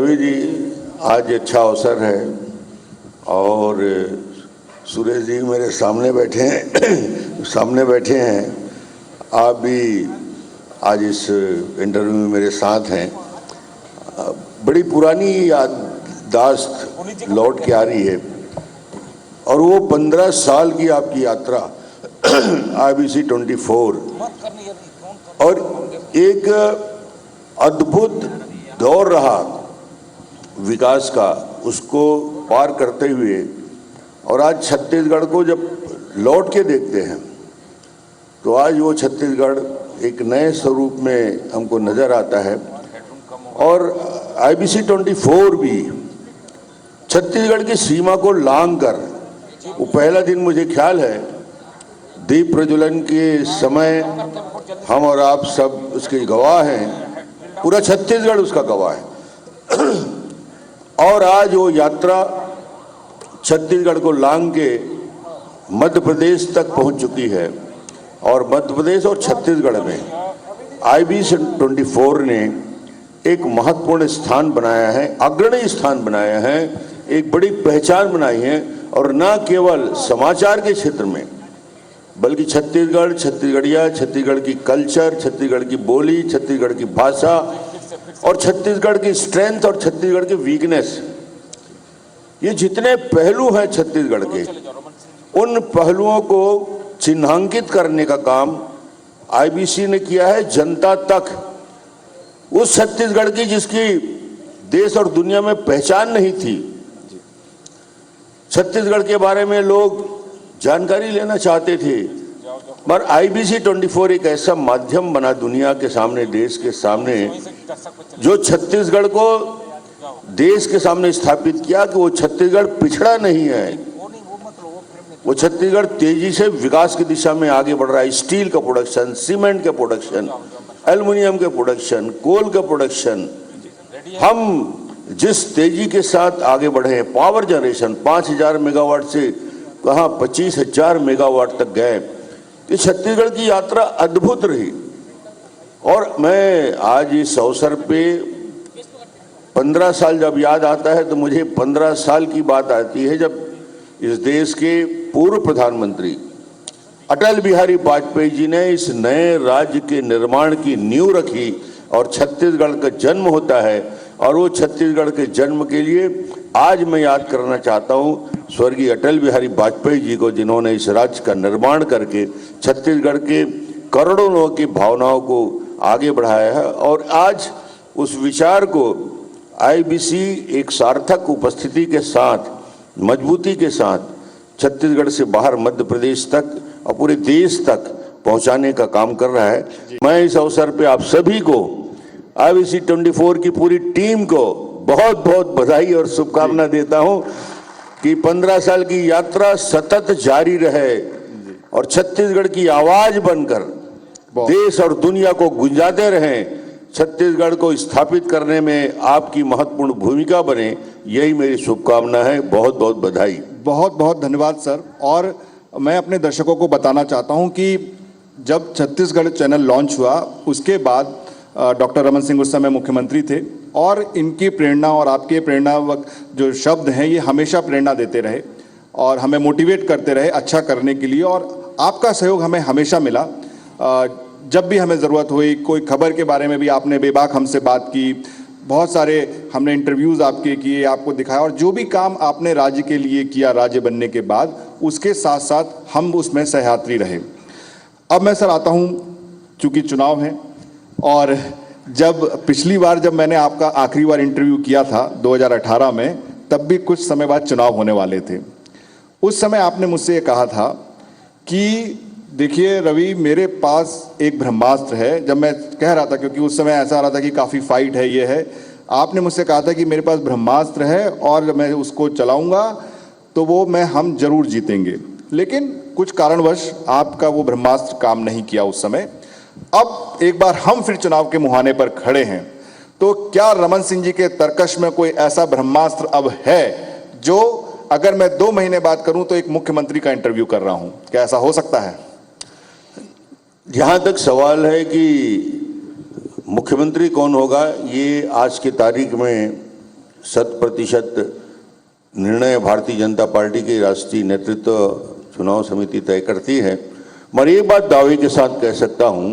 रवि जी, आज अच्छा अवसर है और सुरेश जी मेरे सामने बैठे हैं आप भी आज इस इंटरव्यू में मेरे साथ हैं। बड़ी पुरानी याददाश्त लौट के आ रही है और वो 15 साल की आपकी यात्रा IBC 24 और एक अद्भुत दौर रहा विकास का, उसको पार करते हुए और आज छत्तीसगढ़ को जब लौट के देखते हैं तो आज वो छत्तीसगढ़ एक नए स्वरूप में हमको नज़र आता है। और IBC 24 भी छत्तीसगढ़ की सीमा को लांघ कर, वो पहला दिन मुझे ख्याल है दीप प्रज्वलन के समय हम और आप सब उसके गवाह हैं, पूरा छत्तीसगढ़ उसका गवाह है। और आज वो यात्रा छत्तीसगढ़ को लांघ के मध्य प्रदेश तक पहुंच चुकी है और मध्य प्रदेश और छत्तीसगढ़ में IBC 24 ने एक महत्वपूर्ण स्थान बनाया है, अग्रणी स्थान बनाया है, एक बड़ी पहचान बनाई है। और न केवल समाचार के क्षेत्र में बल्कि छत्तीसगढ़, छत्तीसगढ़िया, छत्तीसगढ़ की कल्चर, छत्तीसगढ़ की बोली, छत्तीसगढ़ की भाषा और छत्तीसगढ़ की स्ट्रेंथ और छत्तीसगढ़ की वीकनेस, ये जितने पहलू हैं छत्तीसगढ़ के, उन पहलुओं को चिन्हांकित करने का काम IBC ने किया है जनता तक। उस छत्तीसगढ़ की जिसकी देश और दुनिया में पहचान नहीं थी, छत्तीसगढ़ के बारे में लोग जानकारी लेना चाहते थे, पर IBC 24 एक ऐसा माध्यम बना दुनिया के सामने, देश के सामने, जो छत्तीसगढ़ को देश के सामने स्थापित किया कि वो छत्तीसगढ़ पिछड़ा नहीं है, वो छत्तीसगढ़ तेजी से विकास की दिशा में आगे बढ़ रहा है। स्टील का प्रोडक्शन, सीमेंट का प्रोडक्शन, एल्युमिनियम के प्रोडक्शन, कोल का प्रोडक्शन, हम जिस तेजी के साथ आगे बढ़े हैं, पावर जनरेशन 5000 मेगावाट से कहाँ 25,000 मेगावाट तक गए। ये छत्तीसगढ़ की यात्रा अद्भुत रही। और मैं आज इस अवसर पे 15 साल जब याद आता है तो मुझे 15 साल की बात आती है जब इस देश के पूर्व प्रधानमंत्री अटल बिहारी वाजपेयी जी ने इस नए राज्य के निर्माण की नींव रखी और छत्तीसगढ़ का जन्म होता है। और वो छत्तीसगढ़ के जन्म के लिए आज मैं याद करना चाहता हूँ स्वर्गीय अटल बिहारी वाजपेयी जी को, जिन्होंने इस राज्य का निर्माण करके छत्तीसगढ़ के करोड़ों लोगों की भावनाओं को आगे बढ़ाया है। और आज उस विचार को IBC एक सार्थक उपस्थिति के साथ, मजबूती के साथ छत्तीसगढ़ से बाहर मध्य प्रदेश तक और पूरे देश तक पहुंचाने का काम कर रहा है। मैं इस अवसर पे आप सभी को, IBC 24 की पूरी टीम को बहुत बहुत बधाई और शुभकामना देता हूं कि 15 साल की यात्रा सतत जारी रहे और छत्तीसगढ़ की आवाज बनकर देश और दुनिया को गुंजाते रहें। छत्तीसगढ़ को स्थापित करने में आपकी महत्वपूर्ण भूमिका बने, यही मेरी शुभकामना है। बहुत बहुत बधाई। बहुत बहुत धन्यवाद सर। और मैं अपने दर्शकों को बताना चाहता हूं कि जब छत्तीसगढ़ चैनल लॉन्च हुआ उसके बाद डॉक्टर रमन सिंह उस समय मुख्यमंत्री थे और इनकी प्रेरणा और आपके प्रेरणा जो शब्द हैं ये हमेशा प्रेरणा देते रहे और हमें मोटिवेट करते रहे अच्छा करने के लिए। और आपका सहयोग हमें हमेशा मिला। जब भी हमें ज़रूरत हुई, कोई खबर के बारे में भी आपने बेबाक हमसे बात की, बहुत सारे हमने इंटरव्यूज़ आपके किए, आपको दिखाया और जो भी काम आपने राज्य के लिए किया राज्य बनने के बाद, उसके साथ साथ हम उसमें सहयात्री रहे। अब मैं सर आता हूँ, चूँकि चुनाव है और जब पिछली बार जब मैंने आपका आखिरी बार इंटरव्यू किया था 2018 में, तब भी कुछ समय बाद चुनाव होने वाले थे। उस समय आपने मुझसे ये कहा था कि देखिए रवि, मेरे पास एक ब्रह्मास्त्र है। जब मैं कह रहा था, क्योंकि उस समय ऐसा आ रहा था कि काफ़ी फाइट है, ये है, आपने मुझसे कहा था कि मेरे पास ब्रह्मास्त्र है और मैं उसको चलाऊंगा तो वो हम जरूर जीतेंगे। लेकिन कुछ कारणवश आपका वो ब्रह्मास्त्र काम नहीं किया उस समय। अब एक बार हम फिर चुनाव के मुहाने पर खड़े हैं, तो क्या रमन सिंह जी के तर्कश में कोई ऐसा ब्रह्मास्त्र अब है जो अगर मैं 2 महीने बाद करूं तो एक मुख्यमंत्री का इंटरव्यू कर रहा हूं, क्या ऐसा हो सकता है? जहां तक सवाल है कि मुख्यमंत्री कौन होगा, ये आज की तारीख में 100% निर्णय भारतीय जनता पार्टी की राष्ट्रीय नेतृत्व चुनाव समिति तय करती है। मगर एक बात दावे के साथ कह सकता हूं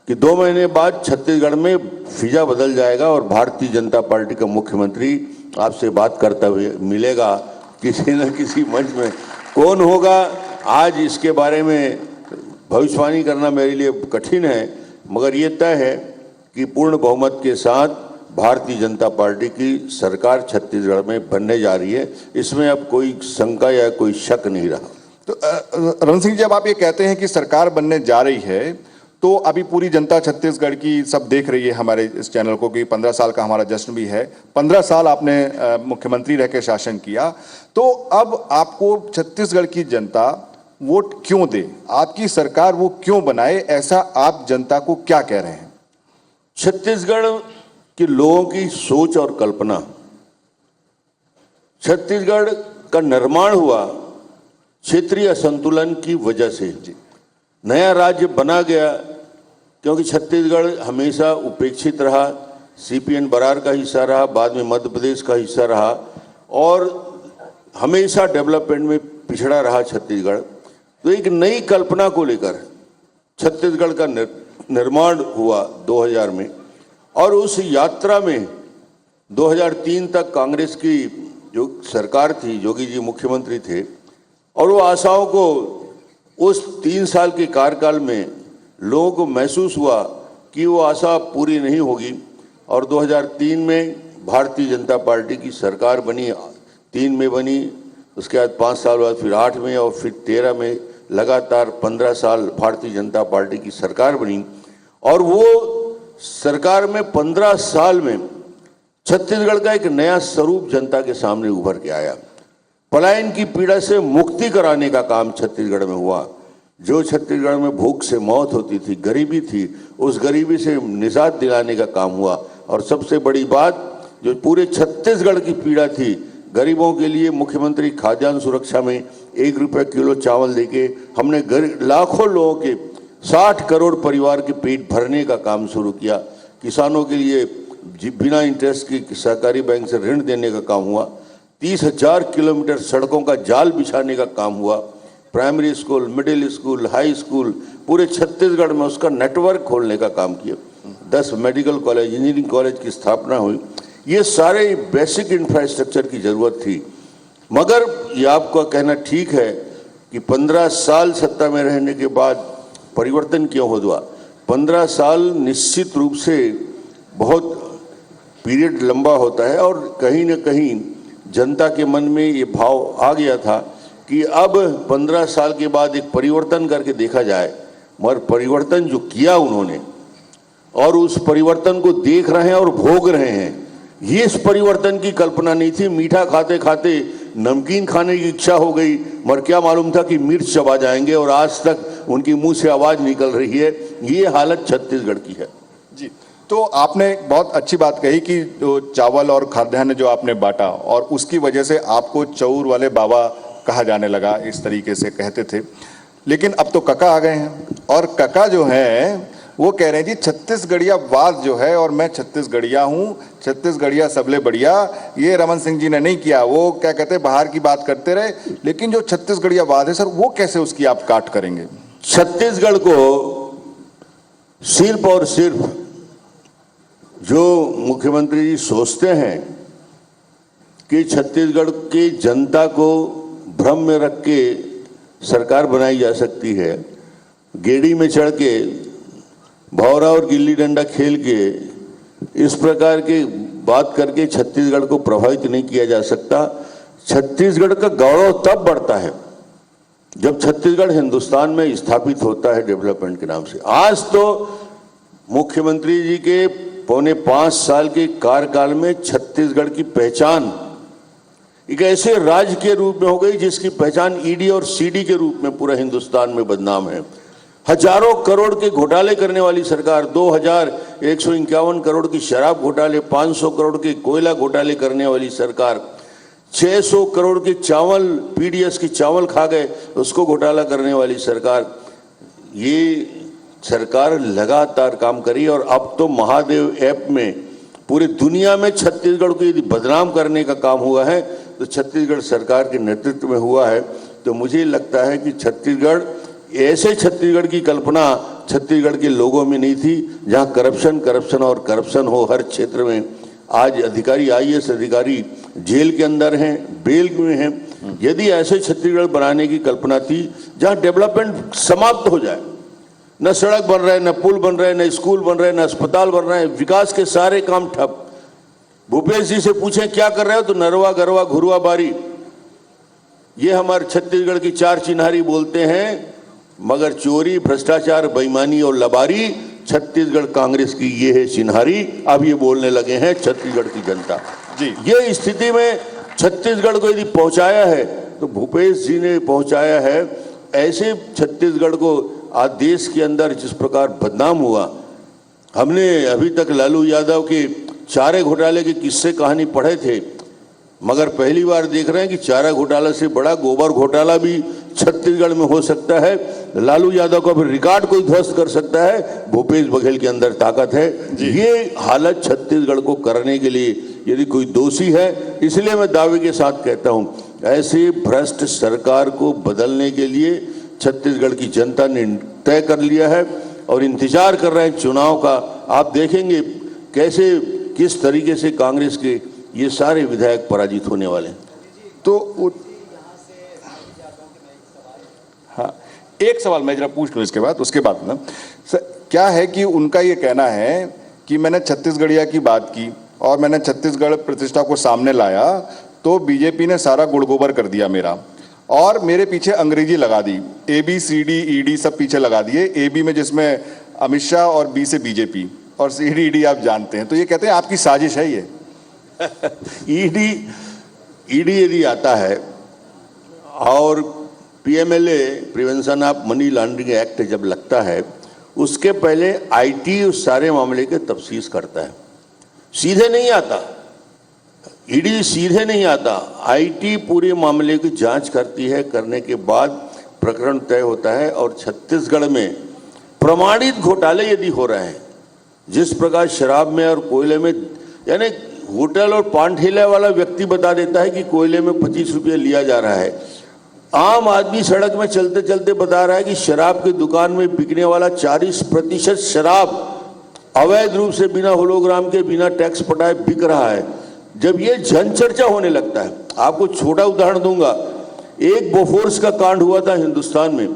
कि 2 महीने बाद छत्तीसगढ़ में फिजा बदल जाएगा और भारतीय जनता पार्टी का मुख्यमंत्री आपसे बात करता हुए मिलेगा किसी न किसी मंच में। कौन होगा आज इसके बारे में भविष्यवाणी करना मेरे लिए कठिन है, मगर ये तय है कि पूर्ण बहुमत के साथ भारतीय जनता पार्टी की सरकार छत्तीसगढ़ में बनने जा रही है। इसमें अब कोई शंका या कोई शक नहीं रहा। तो रमन सिंह जी, जब आप ये कहते हैं कि सरकार बनने जा रही है, तो अभी पूरी जनता छत्तीसगढ़ की सब देख रही है हमारे इस चैनल को कि 15 साल का हमारा जश्न भी है। 15 साल आपने मुख्यमंत्री रह के शासन किया, तो अब आपको छत्तीसगढ़ की जनता वोट क्यों दे, आपकी सरकार वो क्यों बनाए, ऐसा आप जनता को क्या कह रहे हैं? छत्तीसगढ़ के लोगों की सोच और कल्पना, छत्तीसगढ़ का निर्माण हुआ क्षेत्रीय असंतुलन की वजह से। नया राज्य बना गया क्योंकि छत्तीसगढ़ हमेशा उपेक्षित रहा, सीपीएन बरार का हिस्सा रहा, बाद में मध्य प्रदेश का हिस्सा रहा और हमेशा डेवलपमेंट में पिछड़ा रहा छत्तीसगढ़। तो एक नई कल्पना को लेकर छत्तीसगढ़ का निर्माण हुआ 2000 में और उस यात्रा में 2003 तक कांग्रेस की जो सरकार थी, योगी जी मुख्यमंत्री थे, और वो आशाओं को उस 3 साल के कार्यकाल में लोगों को महसूस हुआ कि वो आशा पूरी नहीं होगी और 2003 में भारतीय जनता पार्टी की सरकार बनी। 3 में बनी, उसके बाद 5 साल बाद फिर 8 में और फिर 13 में, लगातार 15 साल भारतीय जनता पार्टी की सरकार बनी। और वो सरकार में 15 साल में छत्तीसगढ़ का एक नया स्वरूप जनता के सामने उभर के आया। पलायन की पीड़ा से मुक्ति कराने का काम छत्तीसगढ़ में हुआ। जो छत्तीसगढ़ में भूख से मौत होती थी, गरीबी थी, उस गरीबी से निजात दिलाने का काम हुआ। और सबसे बड़ी बात, जो पूरे छत्तीसगढ़ की पीड़ा थी, गरीबों के लिए मुख्यमंत्री खाद्यान्न सुरक्षा में 1 रुपये किलो चावल देके हमने लाखों लोगों के 60 करोड़ परिवार के पेट भरने का काम शुरू किया। किसानों के लिए बिना इंटरेस्ट की सहकारी बैंक से ऋण देने का काम हुआ। 30,000 किलोमीटर सड़कों का जाल बिछाने का काम हुआ। Primary school, middle school, high school, पूरे छत्तीसगढ़ में उसका नेटवर्क खोलने का काम किया। 10 मेडिकल कॉलेज, इंजीनियरिंग कॉलेज की स्थापना हुई। ये सारे बेसिक इंफ्रास्ट्रक्चर की जरूरत थी। मगर ये आपका कहना ठीक है कि 15 साल सत्ता में रहने के बाद परिवर्तन क्यों हुआ। 15 साल निश्चित रूप से बहुत पीरियड लंबा होता है और कहीं न कहीं जनता के मन में ये भाव आ गया था कि अब 15 साल के बाद एक परिवर्तन करके देखा जाए। मगर परिवर्तन जो किया उन्होंने और उस परिवर्तन को देख रहे हैं और भोग रहे हैं, ये इस परिवर्तन की कल्पना नहीं थी। मीठा खाते खाते नमकीन खाने की इच्छा हो गई, मगर क्या मालूम था कि मिर्च चबा जाएंगे और आज तक उनकी मुंह से आवाज निकल रही है। ये हालत छत्तीसगढ़ की है। जी, तो आपने बहुत अच्छी बात कही कि जो चावल और खाद्यान्न जो आपने बांटा और उसकी वजह से आपको चौर वाले बाबा कहा जाने लगा, इस तरीके से कहते थे। लेकिन अब तो कका आ गए हैं और कका जो है वो कह रहे हैं जी छत्तीसगढ़िया वाद जो है, और मैं छत्तीसगढ़िया हूँ, छत्तीसगढ़िया सबले बढ़िया। ये रमन सिंह जी ने नहीं किया, वो क्या कहते हैं बाहर की बात करते रहे, लेकिन जो छत्तीसगढ़िया वाद है सर, वो कैसे उसकी आप काट करेंगे? छत्तीसगढ़ को सिर्फ और सिर्फ जो मुख्यमंत्री जी सोचते हैं कि छत्तीसगढ़ की जनता को भ्रम में रख के सरकार बनाई जा सकती है, गेड़ी में चढ़ के भौरा और गिल्ली डंडा खेल के इस प्रकार की बात करके छत्तीसगढ़ को प्रभावित नहीं किया जा सकता। छत्तीसगढ़ का गौरव तब बढ़ता है जब छत्तीसगढ़ हिंदुस्तान में स्थापित होता है डेवलपमेंट के नाम से। आज तो मुख्यमंत्री जी के 4.25 साल के कार्यकाल में छत्तीसगढ़ की पहचान एक ऐसे राज्य के रूप में हो गई जिसकी पहचान ईडी और सीडी के रूप में पूरा हिंदुस्तान में बदनाम है। हजारों करोड़ के घोटाले करने वाली सरकार, 2151 करोड़ की शराब घोटाले, 500 करोड़ के कोयला घोटाले करने वाली सरकार, 600 करोड़ के चावल, पीडीएस की चावल खा गए उसको घोटाला करने वाली सरकार, ये सरकार लगातार काम करी। और अब तो महादेव ऐप में पूरी दुनिया में छत्तीसगढ़ को यदि बदनाम करने का काम हुआ है तो छत्तीसगढ़ सरकार के नेतृत्व में हुआ है। तो मुझे लगता है कि छत्तीसगढ़, ऐसे छत्तीसगढ़ की कल्पना छत्तीसगढ़ के लोगों में नहीं थी, जहां करप्शन और करप्शन हो हर क्षेत्र में। आज अधिकारी, IAS अधिकारी जेल के अंदर हैं, बेल में हैं। यदि ऐसे छत्तीसगढ़ बनाने की कल्पना थी जहां डेवलपमेंट समाप्त हो जाए, न सड़क बन रहा है, न पुल बन रहा है, न स्कूल बन रहा है, न अस्पताल बन रहा है, विकास के सारे काम ठप। भूपेश जी से पूछें क्या कर रहे हो तो नरवा गरवा घुरवा बारी, ये हमारे छत्तीसगढ़ की चार चिन्हारी बोलते हैं। मगर चोरी, भ्रष्टाचार, बेईमानी और लबारी छत्तीसगढ़ कांग्रेस की ये है चिन्हारी। अब ये बोलने लगे हैं छत्तीसगढ़ की जनता जी। ये स्थिति में छत्तीसगढ़ को यदि पहुंचाया है तो भूपेश जी ने पहुंचाया है। ऐसे छत्तीसगढ़ को आज देश के अंदर जिस प्रकार बदनाम हुआ, हमने अभी तक लालू यादव के चारे घोटाले के किस्से कहानी पढ़े थे, मगर पहली बार देख रहे हैं कि चारा घोटाला से बड़ा गोबर घोटाला भी छत्तीसगढ़ में हो सकता है। लालू यादव का भी रिकॉर्ड कोई ध्वस्त कर सकता है। भूपेश बघेल के अंदर ताकत है। ये हालत छत्तीसगढ़ को करने के लिए यदि कोई दोषी है, इसलिए मैं दावे के साथ कहता हूं, ऐसे भ्रष्ट सरकार को बदलने के लिए छत्तीसगढ़ की जनता ने तय कर लिया है और इंतजार कर रहे हैं चुनाव का। आप देखेंगे कैसे, किस तरीके से कांग्रेस के ये सारे विधायक पराजित होने वाले हैं। तो हाँ, एक सवाल मैं जरा पूछ लूँ इसके बाद, उसके बाद ना सर, क्या है कि उनका ये कहना है कि मैंने छत्तीसगढ़िया की बात की और मैंने छत्तीसगढ़ प्रतिष्ठा को सामने लाया तो बीजेपी ने सारा गुड़ गोबर कर दिया मेरा, और मेरे पीछे अंग्रेजी लगा दी, ABCD ED सब पीछे लगा दिए। AB में जिसमें अमित शाह और B से बीजेपी और CD ED आप जानते हैं। तो ये कहते हैं आपकी साजिश है ये। ED यदि आता है और PMLA, prevention of money laundering act जब लगता है, उसके पहले IT उस सारे मामले के तफ्तीश करता है। सीधे नहीं आता, ED सीधे नहीं आता, IT पूरे मामले की जांच करती है। करने के बाद प्रकरण तय होता है। और छत्तीसगढ़ में प्रमाणित घोटाले यदि हो रहे हैं, जिस प्रकार शराब में और कोयले में, यानी होटल और पान ठेले वाला व्यक्ति बता देता है कि कोयले में 25 रुपये लिया जा रहा है। आम आदमी सड़क में चलते चलते बता रहा है कि शराब की दुकान में बिकने वाला 40% शराब अवैध रूप से बिना होलोग्राम के, बिना टैक्स पटाए बिक रहा है। जब ये जन चर्चा होने लगता है, आपको छोटा उदाहरण दूंगा, एक बोफोर्स का कांड हुआ था हिंदुस्तान में।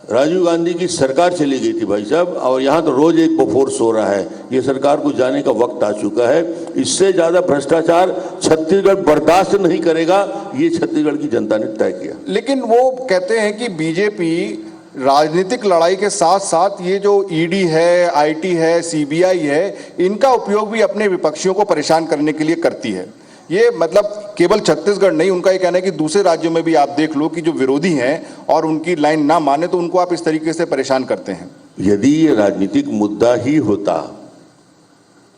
राजीव गांधी की सरकार चली गई थी भाई साहब, और यहाँ तो रोज एक बोफोर्स हो रहा है। ये सरकार को जाने का वक्त आ चुका है। इससे ज्यादा भ्रष्टाचार छत्तीसगढ़ बर्दाश्त नहीं करेगा, ये छत्तीसगढ़ की जनता ने तय किया। लेकिन वो कहते हैं कि बीजेपी राजनीतिक लड़ाई के साथ साथ ये जो ED है, IT है, CBI है, इनका उपयोग भी अपने विपक्षियों को परेशान करने के लिए करती है। ये मतलब केवल छत्तीसगढ़ नहीं, उनका ये कहना है कि दूसरे राज्यों में भी आप देख लो कि जो विरोधी हैं और उनकी लाइन ना माने तो उनको आप इस तरीके से परेशान करते हैं। यदि ये राजनीतिक मुद्दा ही होता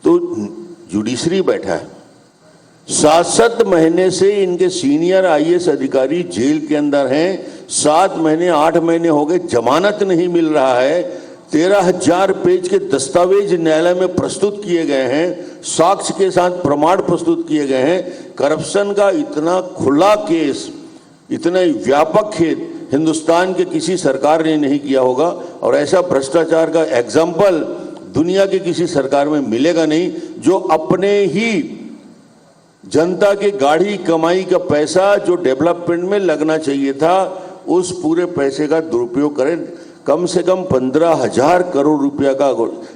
तो जुडिशरी बैठा है, 7 महीने से इनके सीनियर IAS अधिकारी जेल के अंदर हैं। 7 महीने 8 महीने हो गए, जमानत नहीं मिल रहा है। 13,000 पेज के दस्तावेज न्यायालय में प्रस्तुत किए गए हैं, साक्ष्य के साथ प्रमाण प्रस्तुत किए गए हैं। करप्शन का इतना खुला केस, इतना व्यापक खेत हिंदुस्तान के किसी सरकार ने नहीं किया होगा। और ऐसा भ्रष्टाचार का एग्जाम्पल दुनिया की किसी सरकार में मिलेगा नहीं, जो अपने ही जनता के गाढ़ी कमाई का पैसा जो डेवलपमेंट में लगना चाहिए था, उस पूरे पैसे का दुरुपयोग करें। कम से कम 15,000 करोड़ रुपया का,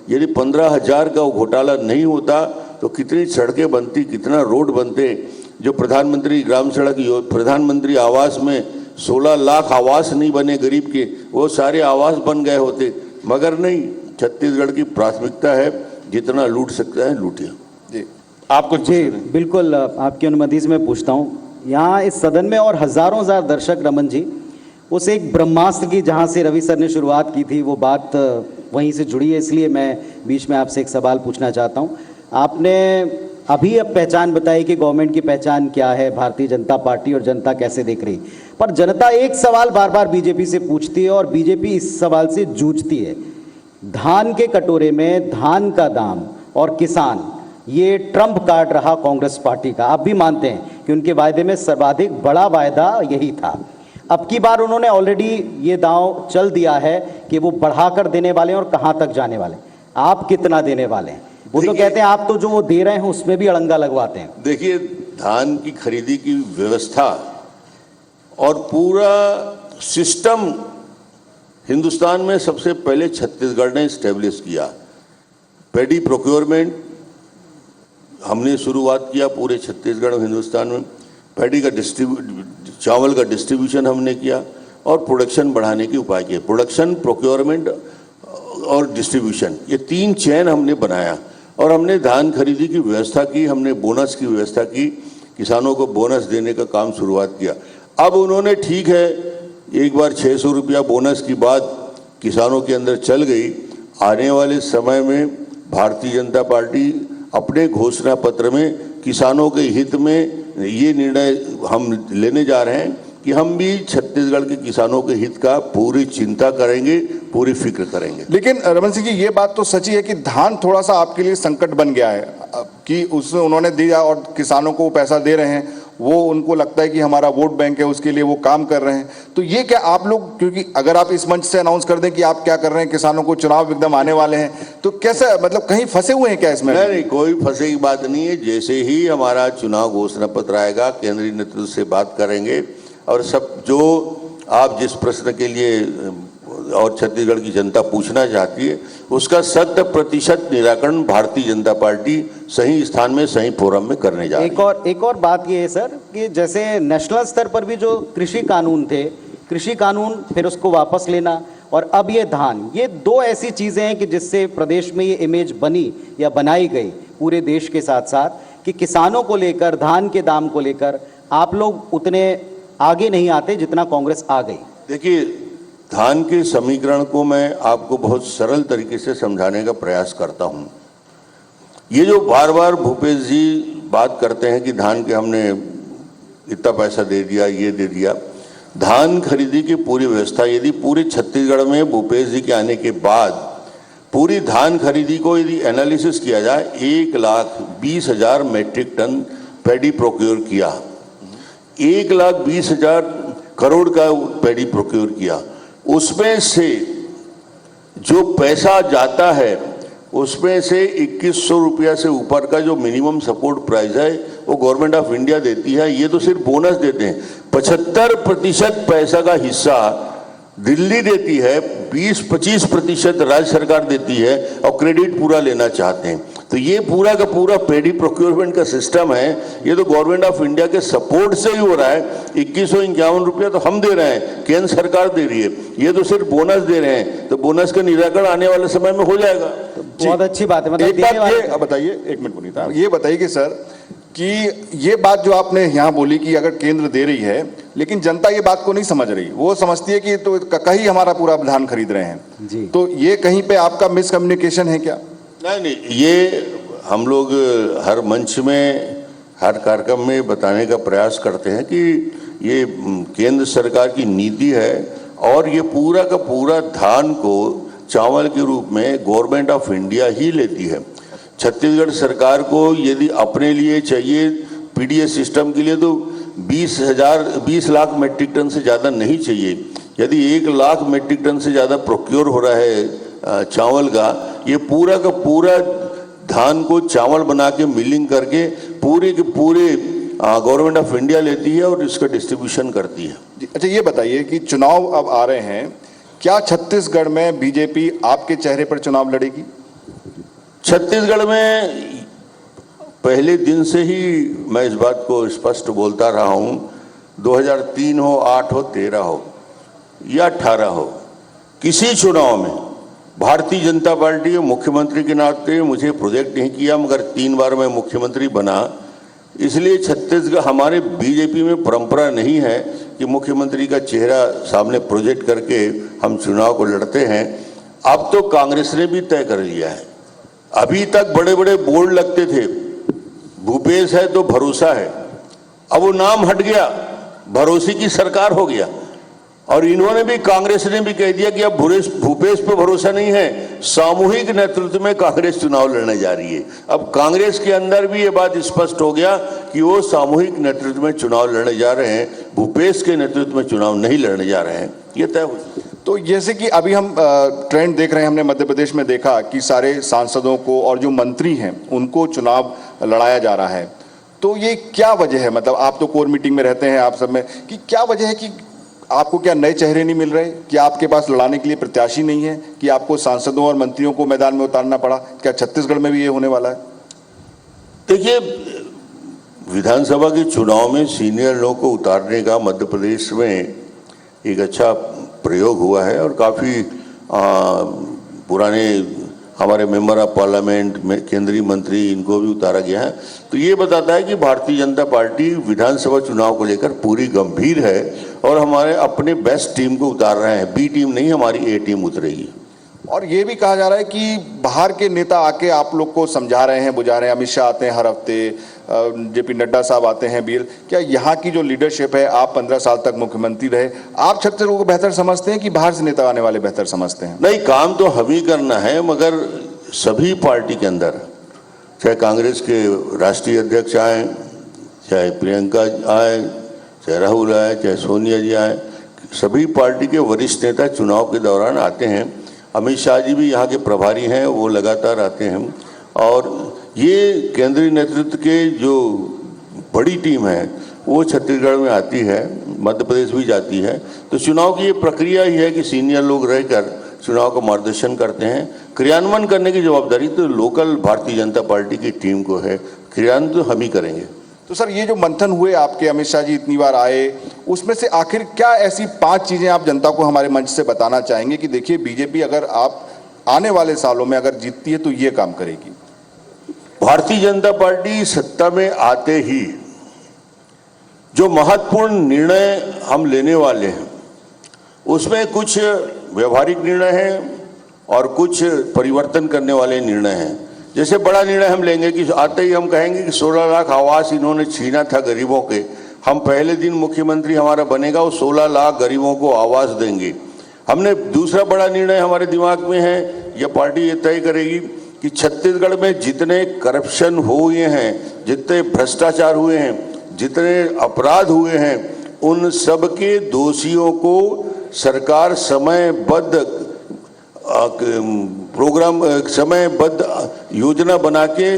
यदि 15,000 का घोटाला नहीं होता तो कितनी सड़कें बनती, कितना रोड बनते। जो प्रधानमंत्री ग्राम सड़क प्रधानमंत्री आवास में 16 लाख आवास नहीं बने गरीब के, वो सारे आवास बन गए होते। मगर नहीं, छत्तीसगढ़ की प्राथमिकता है जितना लूट सकता है लूटिए। जी आपको जी बिल्कुल, आपकी अनुमति से मैं पूछता हूँ, यहाँ इस सदन में और हजारों हजार दर्शक, रमन जी, उस एक ब्रह्मास्त्र की जहाँ से रवि सर ने शुरुआत की थी वो बात वहीं से जुड़ी है, इसलिए मैं बीच में आपसे एक सवाल पूछना चाहता हूँ। आपने अभी अब पहचान बताई कि गवर्नमेंट की पहचान क्या है, भारतीय जनता पार्टी, और जनता कैसे देख रही, पर जनता एक सवाल बार बार बीजेपी से पूछती है और बीजेपी इस सवाल से जूझती है। धान के कटोरे में धान का दाम और किसान, ये ट्रम्प कार्ड रहा कांग्रेस पार्टी का। आप भी मानते हैं कि उनके वायदे में सर्वाधिक बड़ा वायदा यही था। अब की बार उन्होंने ऑलरेडी ये दांव चल दिया है कि वो बढ़ाकर देने वाले हैं और कहाँ तक जाने वाले हैं। आप कितना देने वाले हैं? वो तो कहते हैं आप तो जो वो दे रहे हैं उसमें भी अड़ंगा लगवाते हैं। देखिए, धान की खरीदी की व्यवस्था और पूरा सिस्टम हिंदुस्तान में सबसे पहले छत्तीसगढ़ ने स्टेब्लिश किया। पैडी प्रोक्योरमेंट हमने शुरुआत किया पूरे छत्तीसगढ़ और हिंदुस्तान में। पैडी का चावल का डिस्ट्रीब्यूशन हमने किया और प्रोडक्शन बढ़ाने के उपाय किए। प्रोडक्शन, प्रोक्योरमेंट और डिस्ट्रीब्यूशन, ये 3 चेन हमने बनाया और हमने धान खरीदी की व्यवस्था की, हमने बोनस की व्यवस्था की, किसानों को बोनस देने का काम शुरुआत किया। अब उन्होंने, ठीक है, एक बार 600 रुपया बोनस की बात किसानों के अंदर चल गई। आने वाले समय में भारतीय जनता पार्टी अपने घोषणा पत्र में किसानों के हित में ये निर्णय हम लेने जा रहे हैं कि हम भी छत्तीसगढ़ के किसानों के हित का पूरी चिंता करेंगे, पूरी फिक्र करेंगे। लेकिन रमन सिंह जी, ये बात तो सच्ची है कि धान थोड़ा सा आपके लिए संकट बन गया है कि उसने उन्होंने दिया और किसानों को पैसा दे रहे हैं, वो उनको लगता है कि हमारा वोट बैंक है, उसके लिए वो काम कर रहे हैं। तो ये क्या आप लोग, क्योंकि अगर आप इस मंच से अनाउंस कर दें कि आप क्या कर रहे हैं, किसानों को चुनाव एकदम आने वाले हैं, तो कैसे, मतलब कहीं फंसे हुए हैं क्या इसमें? नहीं, कोई फंसे की बात नहीं है। जैसे ही हमारा चुनाव घोषणा पत्र आएगा, केंद्रीय नेतृत्व से बात करेंगे और सब जो आप जिस प्रश्न के लिए और छत्तीसगढ़ की जनता पूछना चाहती है उसका 100% निराकरण भारतीय जनता पार्टी सही स्थान में, सही फोरम में करने जा रही है। एक और बात ये है सर कि जैसे नेशनल स्तर पर भी जो कृषि कानून थे, कृषि कानून फिर उसको वापस लेना और अब ये धान, ये 2 ऐसी चीज़ें हैं कि जिससे प्रदेश में ये इमेज बनी या बनाई गई पूरे देश के साथ साथ कि किसानों को लेकर, धान के दाम को लेकर आप लोग उतने आगे नहीं आते जितना कांग्रेस आ गई। देखिए, धान के समीकरण को मैं आपको बहुत सरल तरीके से समझाने का प्रयास करता हूं। ये जो बार बार भूपेश जी बात करते हैं कि धान के हमने इतना पैसा दे दिया, ये दे दिया, धान खरीदी की पूरी व्यवस्था यदि पूरे छत्तीसगढ़ में भूपेश जी के आने के बाद पूरी धान खरीदी को यदि एनालिसिस किया जाए, 1,20,000 मैट्रिक टन पैडी प्रोक्योर किया, 1,20,000 करोड़ का पैडी प्रोक्योर किया। उसमें से जो पैसा जाता है उसमें से 2,100 रुपया से ऊपर का जो मिनिमम सपोर्ट प्राइस है वो गवर्नमेंट ऑफ इंडिया देती है। ये तो सिर्फ बोनस देते हैं। 75% पैसा का हिस्सा दिल्ली देती है, 20-25% राज्य सरकार देती है और क्रेडिट पूरा लेना चाहते हैं। तो ये पूरा का पूरा पैडी प्रोक्योरमेंट का सिस्टम है, ये तो गवर्नमेंट ऑफ इंडिया के सपोर्ट से ही हो रहा है। 2,151 रुपया तो हम दे रहे हैं, केंद्र सरकार दे रही है, ये तो सिर्फ बोनस दे रहे हैं। तो बोनस का निराकरण आने वाले समय में हो जाएगा। बहुत अच्छी बात है। मतलब एक बात ये बताइए, एक मिनट पुनीता, ये बताइए कि सर कि ये बात जो आपने यहाँ बोली कि अगर केंद्र दे रही है, लेकिन जनता ये बात को नहीं समझ रही, वो समझती है कि तो कहीं हमारा पूरा धान खरीद रहे हैं जी। तो ये कहीं पे आपका मिसकम्युनिकेशन है क्या? नहीं, ये हम लोग हर मंच में, हर कार्यक्रम में बताने का प्रयास करते हैं कि ये केंद्र सरकार की नीति है और ये पूरा का पूरा धान को चावल के रूप में गवर्नमेंट ऑफ इंडिया ही लेती है। छत्तीसगढ़ सरकार को यदि अपने लिए चाहिए पीडीएस सिस्टम के लिए तो 20 लाख मैट्रिक टन से ज़्यादा नहीं चाहिए। यदि 1 लाख मैट्रिक टन से ज़्यादा प्रोक्योर हो रहा है चावल का, ये पूरा का पूरा धान को चावल बना के मिलिंग करके पूरे के पूरे गवर्नमेंट ऑफ इंडिया लेती है और इसका डिस्ट्रीब्यूशन करती है। अच्छा, ये बताइए कि चुनाव अब आ रहे हैं, क्या छत्तीसगढ़ में बीजेपी आपके चेहरे पर चुनाव लड़ेगी? छत्तीसगढ़ में पहले दिन से ही मैं इस बात को स्पष्ट बोलता रहा हूं, 2003 हो, 8 हो, 13 हो या 18 हो, किसी चुनाव में भारतीय जनता पार्टी के मुख्यमंत्री के नाते मुझे प्रोजेक्ट नहीं किया, मगर 3 बार मैं मुख्यमंत्री बना। इसलिए छत्तीसगढ़, हमारे बीजेपी में परंपरा नहीं है कि मुख्यमंत्री का चेहरा सामने प्रोजेक्ट करके हम चुनाव को लड़ते हैं। अब तो कांग्रेस ने भी तय कर लिया है। अभी तक बड़े बड़े बोर्ड लगते थे, भूपेश है तो भरोसा है, अब वो नाम हट गया, भरोसे की सरकार हो गया। और इन्होंने भी, कांग्रेस ने भी कह दिया कि अब भूपेश पे भरोसा नहीं है, सामूहिक नेतृत्व में कांग्रेस चुनाव लड़ने जा रही है। अब कांग्रेस के अंदर भी ये बात स्पष्ट हो गया कि वो सामूहिक नेतृत्व में चुनाव लड़ने जा रहे हैं, भूपेश के नेतृत्व में चुनाव नहीं लड़ने जा रहे हैं, ये तय हो। तो जैसे कि अभी हम ट्रेंड देख रहे हैं, हमने मध्य प्रदेश में देखा कि सारे सांसदों को और जो मंत्री हैं उनको चुनाव लड़ाया जा रहा है, तो ये क्या वजह है? मतलब आप तो कोर मीटिंग में रहते हैं, आप सब में, कि क्या वजह है कि आपको क्या नए चेहरे नहीं मिल रहे, कि आपके पास लड़ाने के लिए प्रत्याशी नहीं है, कि आपको सांसदों और मंत्रियों को मैदान में उतारना पड़ा? क्या छत्तीसगढ़ में भी ये होने वाला है? देखिए, विधानसभा के चुनाव में सीनियर लोगों को उतारने का मध्य प्रदेश में एक अच्छा प्रयोग हुआ है और काफ़ी पुराने हमारे मेंबर ऑफ पार्लियामेंट में केंद्रीय मंत्री, इनको भी उतारा गया है। तो ये बताता है कि भारतीय जनता पार्टी विधानसभा चुनाव को लेकर पूरी गंभीर है और हमारे अपने बेस्ट टीम को उतार रहे हैं। बी टीम नहीं, हमारी ए टीम उतरेगी। और ये भी कहा जा रहा है कि बाहर के नेता आके आप लोग को समझा रहे हैं, बुझा रहे हैं। अमित शाह आते हैं हर हफ्ते, जेपी नड्डा साहब आते हैं बीर। क्या यहाँ की जो लीडरशिप है, आप 15 साल तक मुख्यमंत्री रहे, आप छत्तीसगढ़ को बेहतर समझते हैं कि बाहर से नेता आने वाले बेहतर समझते हैं? नहीं, काम तो हम ही करना है, मगर सभी पार्टी के अंदर, चाहे कांग्रेस के राष्ट्रीय अध्यक्ष आए, चाहे प्रियंका आए, चाहे राहुल आए, चाहे सोनिया जी आए, सभी पार्टी के वरिष्ठ नेता चुनाव के दौरान आते हैं। अमित शाह जी भी यहाँ के प्रभारी हैं, वो लगातार आते हैं। और ये केंद्रीय नेतृत्व के जो बड़ी टीम है वो छत्तीसगढ़ में आती है, मध्य प्रदेश भी जाती है। तो चुनाव की ये प्रक्रिया ही है कि सीनियर लोग रहकर चुनाव का मार्गदर्शन करते हैं। क्रियान्वयन करने की जवाबदारी तो लोकल भारतीय जनता पार्टी की टीम को है, क्रियान्वयन तो हम ही करेंगे। तो सर, ये जो मंथन हुए आपके, अमित शाह जी इतनी बार आए, उसमें से आखिर क्या ऐसी 5 चीजें आप जनता को हमारे मंच से बताना चाहेंगे कि देखिए बीजेपी अगर आप आने वाले सालों में अगर जीतती है तो ये काम करेगी? भारतीय जनता पार्टी सत्ता में आते ही जो महत्वपूर्ण निर्णय हम लेने वाले हैं उसमें कुछ व्यवहारिक निर्णय हैं और कुछ परिवर्तन करने वाले निर्णय हैं। जैसे बड़ा निर्णय हम लेंगे कि आते ही हम कहेंगे कि 16 लाख आवास इन्होंने छीना था गरीबों के, हम पहले दिन मुख्यमंत्री हमारा बनेगा वो 16 लाख गरीबों को आवास देंगे। हमने दूसरा बड़ा निर्णय हमारे दिमाग में है, यह पार्टी ये तय करेगी कि छत्तीसगढ़ में जितने करप्शन हुए हैं, जितने भ्रष्टाचार हुए हैं, जितने अपराध हुए हैं, उन सब के दोषियों को सरकार समयबद्ध प्रोग्राम, समयबद्ध योजना बना के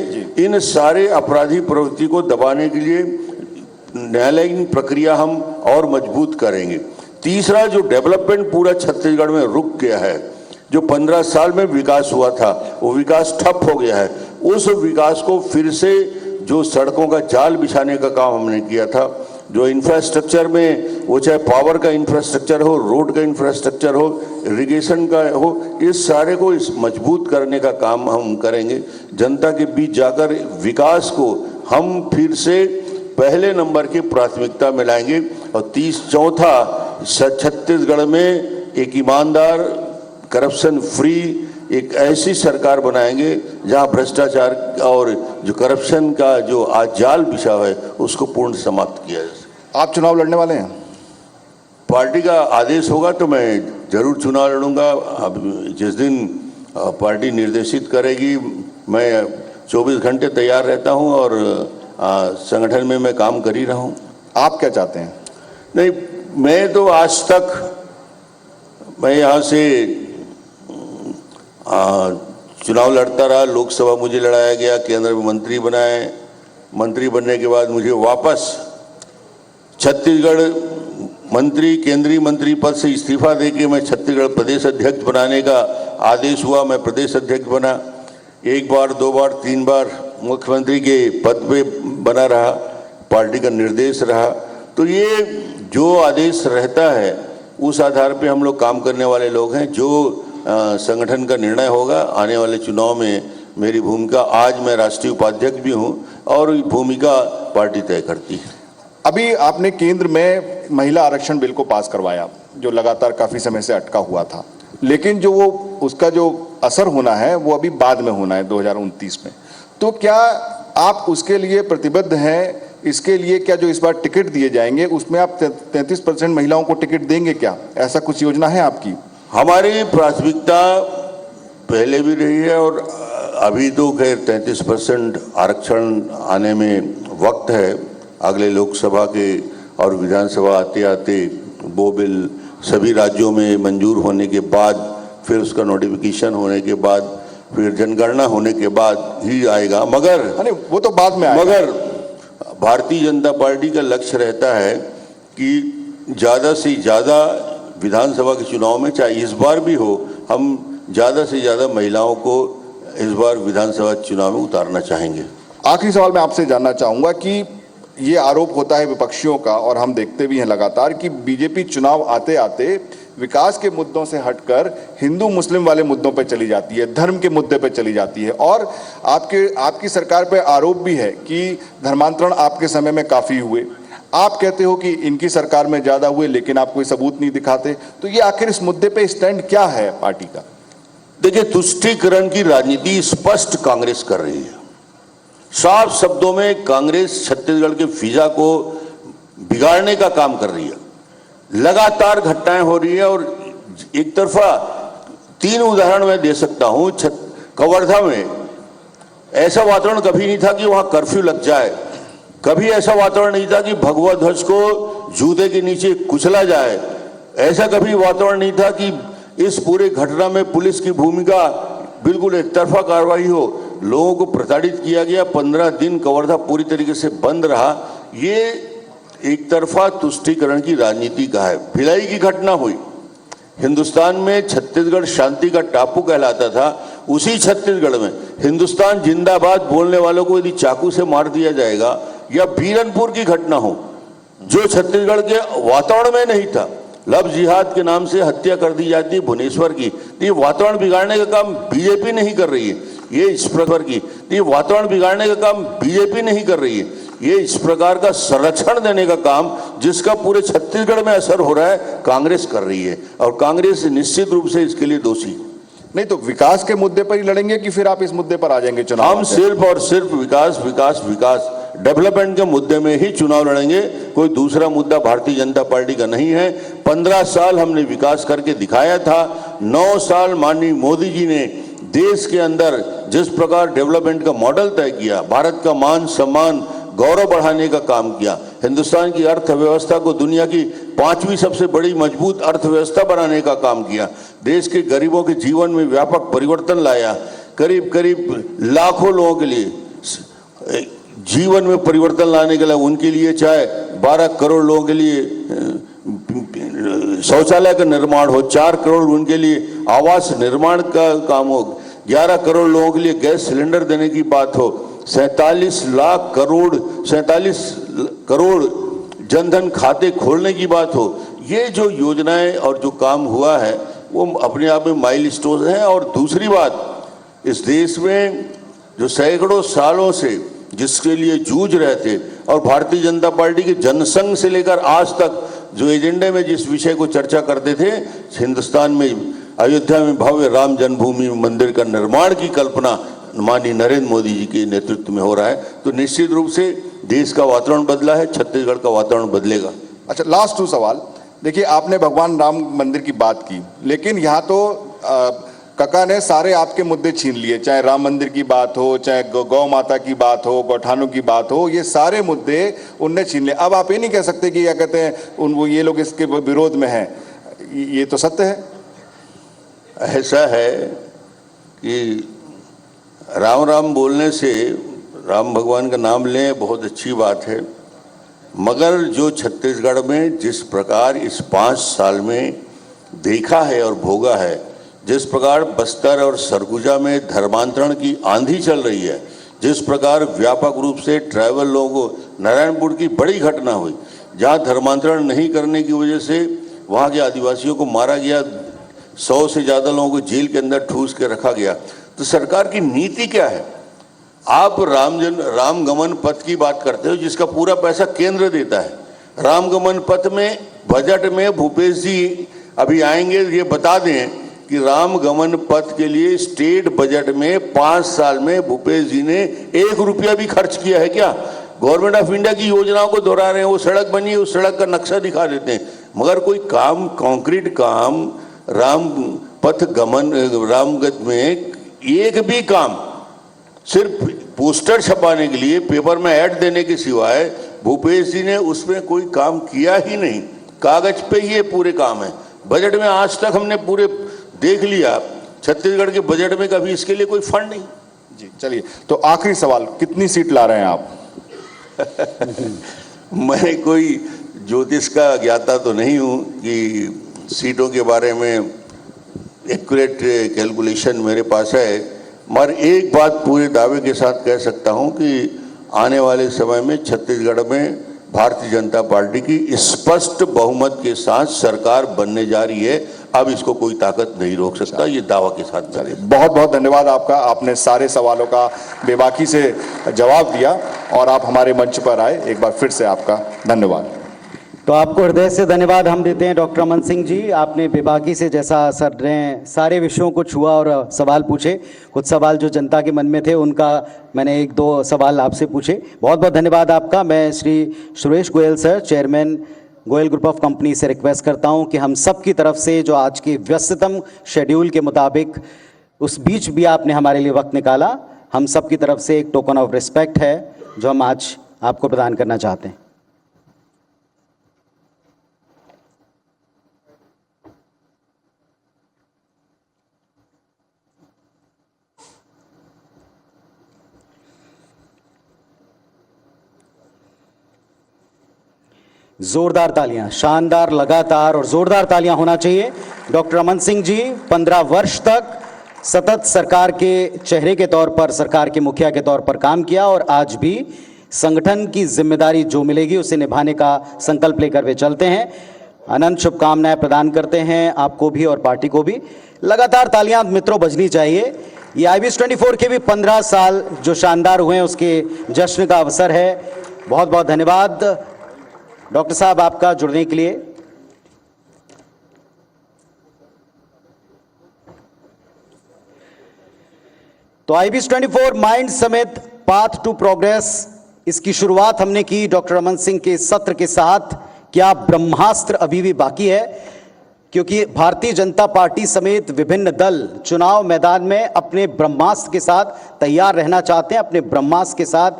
इन सारे अपराधी प्रवृत्ति को दबाने के लिए न्यायालयीन प्रक्रिया हम और मजबूत करेंगे। तीसरा, जो डेवलपमेंट पूरा छत्तीसगढ़ में रुक गया है, जो 15 साल में विकास हुआ था वो विकास ठप हो गया है, उस विकास को फिर से, जो सड़कों का जाल बिछाने का काम हमने किया था, जो इंफ्रास्ट्रक्चर में, वो चाहे पावर का इंफ्रास्ट्रक्चर हो, रोड का इंफ्रास्ट्रक्चर हो, इरिगेशन का हो, इस सारे को इस मजबूत करने का काम हम करेंगे। जनता के बीच जाकर विकास को हम फिर से पहले नंबर की प्राथमिकता में लाएंगे। और चौथा, छत्तीसगढ़ में एक ईमानदार, करप्शन फ्री एक ऐसी सरकार बनाएंगे जहां भ्रष्टाचार और जो करप्शन का जो आज जाल बिछा है उसको पूर्ण समाप्त किया जाए। आप चुनाव लड़ने वाले हैं? पार्टी का आदेश होगा तो मैं जरूर चुनाव लड़ूंगा। अब जिस दिन पार्टी निर्देशित करेगी, मैं 24 घंटे तैयार रहता हूं और संगठन में मैं काम कर ही रहा हूं। आप क्या चाहते हैं? नहीं, मैं तो आज तक, मैं यहाँ से चुनाव लड़ता रहा, लोकसभा मुझे लड़ाया गया, केंद्र में मंत्री बनाए, मंत्री बनने के बाद मुझे वापस छत्तीसगढ़ मंत्री, केंद्रीय मंत्री पद से इस्तीफा देके मैं छत्तीसगढ़ प्रदेश अध्यक्ष बनाने का आदेश हुआ। मैं प्रदेश अध्यक्ष बना, 1 बार 2 बार 3 बार मुख्यमंत्री के पद पे बना रहा, पार्टी का निर्देश रहा। तो ये जो आदेश रहता है उस आधार पे हम लोग काम करने वाले लोग हैं। जो संगठन का निर्णय होगा, आने वाले चुनाव में मेरी भूमिका, आज मैं राष्ट्रीय उपाध्यक्ष भी हूं और भूमिका पार्टी तय करती है। अभी आपने केंद्र में महिला आरक्षण बिल को पास करवाया, जो लगातार काफी समय से अटका हुआ था, लेकिन जो वो उसका जो असर होना है वो अभी बाद में होना है 2029 में। तो क्या आप उसके लिए प्रतिबद्ध हैं इसके लिए क्या जो इस बार टिकट दिए जाएंगे उसमें आप 33% महिलाओं को टिकट देंगे क्या? ऐसा कुछ योजना है आपकी? हमारी प्राथमिकता पहले भी रही है और अभी तो खैर 33% आरक्षण आने में वक्त है। अगले लोकसभा के और विधानसभा आते आते वो बिल सभी राज्यों में मंजूर होने के बाद, फिर उसका नोटिफिकेशन होने के बाद, फिर जनगणना होने के बाद ही आएगा। मगर वो तो बाद में आएगा। मगर भारतीय जनता पार्टी का लक्ष्य रहता है कि ज़्यादा से ज़्यादा विधानसभा के चुनाव में, चाहे इस बार भी हो, हम ज़्यादा से ज़्यादा महिलाओं को इस बार विधानसभा चुनाव में उतारना चाहेंगे। आखिरी सवाल मैं आपसे जानना चाहूँगा कि ये आरोप होता है विपक्षियों का, और हम देखते भी हैं लगातार, कि बीजेपी चुनाव आते आते विकास के मुद्दों से हटकर हिंदू मुस्लिम वाले मुद्दों पर चली जाती है, धर्म के मुद्दे पर चली जाती है। और आपकी सरकार पर आरोप भी है कि धर्मांतरण आपके समय में काफ़ी हुए। आप कहते हो कि इनकी सरकार में ज़्यादा हुए, लेकिन आप कोई सबूत नहीं दिखाते। तो ये आखिर इस मुद्दे पे स्टैंड क्या है पार्टी का? देखिए, तुष्टीकरण की राजनीति स्पष्ट कांग्रेस कर रही है। साफ शब्दों में कांग्रेस छत्तीसगढ़ के फिजा को बिगाड़ने का काम कर रही है। लगातार घटनाएं हो रही है और एक तरफा 3 उदाहरण मैं दे सकता हूं। कवर्धा में ऐसा वातावरण कभी नहीं था कि वहां कर्फ्यू लग जाए, कभी ऐसा वातावरण नहीं था कि भगवा ध्वज को जूते के नीचे कुचला जाए, ऐसा कभी वातावरण नहीं था कि इस पूरे घटना में पुलिस की भूमिका बिल्कुल एक तरफा कार्रवाई हो। लोगों को प्रताड़ित किया गया। 15 दिन कवर्धा पूरी तरीके से बंद रहा। ये एक तरफा तुष्टीकरण की राजनीति का है। भिलाई की घटना हुई, हिंदुस्तान में छत्तीसगढ़ शांति का टापू कहलाता था। उसी छत्तीसगढ़ में हिंदुस्तान जिंदाबाद बोलने वालों को यदि चाकू से मार दिया जाएगा, या बीरनपुर की घटना हो जो छत्तीसगढ़ के वातावरण में नहीं था, लव जिहाद के नाम से हत्या कर दी जाती है भुवनेश्वर की, तो ये वातावरण बिगाड़ने का काम बीजेपी नहीं कर रही है। ये इस प्रकार की, तो ये वातावरण बिगाड़ने का काम बीजेपी नहीं कर रही है। ये इस प्रकार का संरक्षण देने का काम, जिसका पूरे छत्तीसगढ़ में असर हो रहा है, कांग्रेस कर रही है। और कांग्रेस निश्चित रूप से इसके लिए दोषी। नहीं तो विकास के मुद्दे पर ही लड़ेंगे कि फिर आप इस मुद्दे पर आ जाएंगे चुनाव? हम सिर्फ और सिर्फ विकास विकास विकास डेवलपमेंट के मुद्दे में ही चुनाव लड़ेंगे। कोई दूसरा मुद्दा भारतीय जनता पार्टी का नहीं है। 15 साल हमने विकास करके दिखाया था। 9 साल माननीय मोदी जी ने देश के अंदर जिस प्रकार डेवलपमेंट का मॉडल तय किया, भारत का मान सम्मान गौरव बढ़ाने का काम किया, हिंदुस्तान की अर्थव्यवस्था को दुनिया की 5वीं सबसे बड़ी मजबूत अर्थव्यवस्था बनाने का काम किया, देश के गरीबों के जीवन में व्यापक परिवर्तन लाया, करीब करीब लाखों लोगों के लिए जीवन में परिवर्तन लाने के लिए, उनके लिए चाहे 12 करोड़ लोगों के लिए शौचालय का निर्माण हो, 4 करोड़ उनके लिए आवास निर्माण का काम हो, 11 करोड़ लोगों के लिए गैस सिलेंडर देने की बात हो, 47 करोड़ जनधन खाते खोलने की बात हो। ये जो योजनाएं और जो काम हुआ है वो अपने आप में माइलस्टोन है। और दूसरी बात, इस देश में जो सैकड़ों सालों से जिसके लिए जूझ रहे थे, और भारतीय जनता पार्टी के जनसंघ से लेकर आज तक जो एजेंडे में जिस विषय को चर्चा करते थे, हिंदुस्तान में अयोध्या में भव्य राम जन्मभूमि मंदिर का निर्माण की कल्पना माननीय नरेंद्र मोदी जी के नेतृत्व में हो रहा है। तो निश्चित रूप से देश का वातावरण बदला है, छत्तीसगढ़ का वातावरण बदलेगा। अच्छा, लास्ट 2 सवाल। देखिए, आपने भगवान राम मंदिर की बात की, लेकिन यहाँ तो काका ने सारे आपके मुद्दे छीन लिए, चाहे राम मंदिर की बात हो, चाहे गौ माता की बात हो, गौठानों की बात हो, ये सारे मुद्दे उनने छीन लिए। अब आप ये नहीं कह सकते कि क्या कहते हैं ये लोग इसके विरोध में हैं। ये तो सत्य है। ऐसा है कि राम राम बोलने से, राम भगवान का नाम लें, बहुत अच्छी बात है, मगर जो छत्तीसगढ़ में जिस प्रकार इस 5 साल में देखा है और भोगा है, जिस प्रकार बस्तर और सरगुजा में धर्मांतरण की आंधी चल रही है, जिस प्रकार व्यापक रूप से ट्राइबल लोगों को, नारायणपुर की बड़ी घटना हुई जहां धर्मांतरण नहीं करने की वजह से वहां के आदिवासियों को मारा गया, 100 से ज़्यादा लोगों को जेल के अंदर ठूस के रखा गया। तो सरकार की नीति क्या है? आप रामगमन पथ की बात करते हो जिसका पूरा पैसा केंद्र देता है। रामगमन पथ में बजट में भूपेश जी अभी आएंगे, ये बता दें कि रामगमन पथ के लिए स्टेट बजट में 5 साल में भूपेश जी ने 1 रुपया भी खर्च किया है क्या? गवर्नमेंट ऑफ इंडिया की योजनाओं को दोहरा रहे हैं। वो सड़क बनी है, उस सड़क का नक्शा दिखा देते हैं, मगर कोई काम, कंक्रीट काम, राम पथ गमन, रामगत में एक भी काम सिर्फ पोस्टर छपाने के लिए, पेपर में ऐड देने के सिवाय भूपेश जी ने उसमें कोई काम किया ही नहीं। कागज पे ही ये पूरे काम है। बजट में आज तक हमने पूरे देख लिया, छत्तीसगढ़ के बजट में कभी इसके लिए कोई फंड नहीं। जी चलिए, तो आखिरी सवाल, कितनी सीट ला रहे हैं आप? मैं कोई ज्योतिष का ज्ञाता तो नहीं हूँ कि सीटों के बारे में एक्यूरेट कैलकुलेशन मेरे पास है, मगर एक बात पूरे दावे के साथ कह सकता हूँ कि आने वाले समय में छत्तीसगढ़ में भारतीय जनता पार्टी की स्पष्ट बहुमत के साथ सरकार बनने जा रही है। अब इसको कोई ताकत नहीं रोक सकता, ये दावा के साथ चले। बहुत बहुत धन्यवाद आपका, आपने सारे सवालों का बेबाकी से जवाब दिया और आप हमारे मंच पर आए, एक बार फिर से आपका धन्यवाद। तो आपको हृदय से धन्यवाद हम देते हैं डॉक्टर अमन सिंह जी। आपने बेबाकी से, जैसा सर ने सारे विषयों को छुआ और सवाल पूछे, कुछ सवाल जो जनता के मन में थे उनका मैंने एक दो सवाल आपसे पूछे। बहुत बहुत धन्यवाद आपका। मैं Shri Suresh Goyal sir, chairman Goyal group of company से रिक्वेस्ट करता हूं कि हम सब की तरफ से, जो आज के व्यस्ततम शेड्यूल के मुताबिक उस बीच भी आपने हमारे लिए वक्त निकाला, हम सब की तरफ से एक टोकन ऑफ रिस्पेक्ट है जो हम आज आपको प्रदान करना चाहते हैं। जोरदार तालियां, शानदार, लगातार और जोरदार तालियां होना चाहिए। डॉक्टर अमन सिंह जी 15 वर्ष तक सतत सरकार के चेहरे के तौर पर, सरकार के मुखिया के तौर पर काम किया और आज भी संगठन की जिम्मेदारी जो मिलेगी उसे निभाने का संकल्प लेकर वे चलते हैं। अनंत शुभकामनाएं प्रदान करते हैं आपको भी और पार्टी को भी। लगातार तालियां मित्रों बजनी चाहिए। ये IBS 24 के भी 15 साल जो शानदार हुए हैं उसके जश्न का अवसर है। बहुत बहुत धन्यवाद डॉक्टर साहब आपका जुड़ने के लिए। तो IBS 24 माइंड समेत पाथ टू प्रोग्रेस, इसकी शुरुआत हमने की डॉक्टर अमन सिंह के सत्र के साथ। क्या ब्रह्मास्त्र अभी भी बाकी है, क्योंकि भारतीय जनता पार्टी समेत विभिन्न दल चुनाव मैदान में अपने ब्रह्मास्त्र के साथ तैयार रहना चाहते हैं, अपने ब्रह्मास्त्र के साथ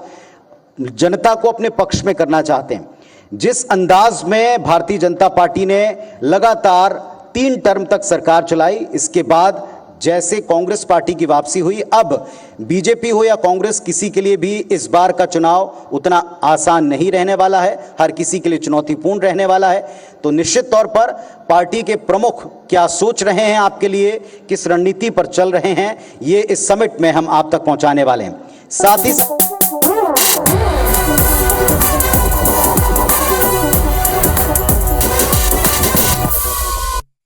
जनता को अपने पक्ष में करना चाहते हैं। जिस अंदाज में भारतीय जनता पार्टी ने लगातार 3 टर्म तक सरकार चलाई, इसके बाद जैसे कांग्रेस पार्टी की वापसी हुई, अब बीजेपी हो या कांग्रेस, किसी के लिए भी इस बार का चुनाव उतना आसान नहीं रहने वाला है, हर किसी के लिए चुनौतीपूर्ण रहने वाला है। तो निश्चित तौर पर पार्टी के प्रमुख क्या सोच रहे हैं आपके लिए, किस रणनीति पर चल रहे हैं, ये इस समिट में हम आप तक पहुंचाने वाले हैं। साथ ही